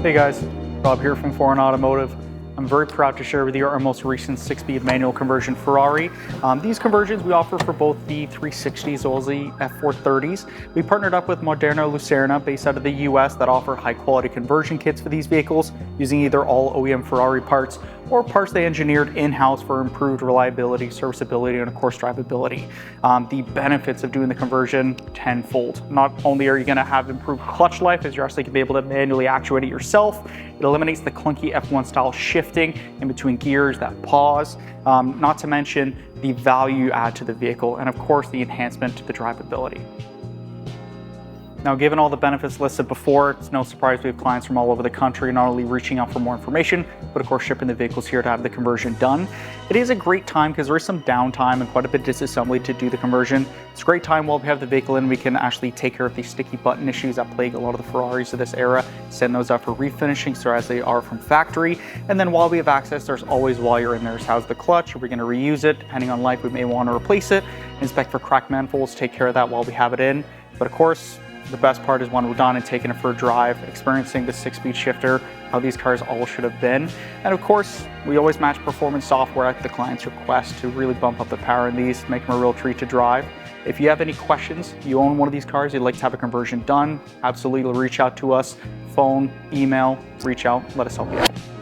Hey guys, Rob here from Foreign Automotive. I'm very proud to share with you our most recent 6-speed manual conversion Ferrari. These conversions we offer for both the 360s as well as the F430s. We partnered up with Moderna, Lucerna, based out of the US, that offer high quality conversion kits for these vehicles using either all OEM Ferrari parts or parts they engineered in-house for improved reliability, serviceability, and of course drivability. The benefits of doing the conversion tenfold. Not only are you going to have improved clutch life, as you're actually going to be able to manually actuate it yourself, it eliminates the clunky F1 style shifting in between gears, that pause, not to mention the value you add to the vehicle, and of course the enhancement to the drivability. Now, given all the benefits listed before, it's no surprise we have clients from all over the country not only reaching out for more information, but of course shipping the vehicles here to have the conversion done. It is a great time because there is some downtime and quite a bit of disassembly to do the conversion. It's a great time while we have the vehicle in, we can actually take care of these sticky button issues that plague a lot of the Ferraris of this era, send those out for refinishing so as they are from factory. And then while we have access, there's always, while you're in there, how's the clutch? Are we going to reuse it? Depending on life, we may want to replace it. Inspect for cracked manifolds, take care of that while we have it in. But of course, the best part is when we're done and taking it for a drive, experiencing the 6-speed shifter, how these cars all should have been. And of course, we always match performance software at the client's request to really bump up the power in these, make them a real treat to drive. If you have any questions, you own one of these cars, you'd like to have a conversion done, absolutely reach out to us. Phone, email, reach out, let us help you out.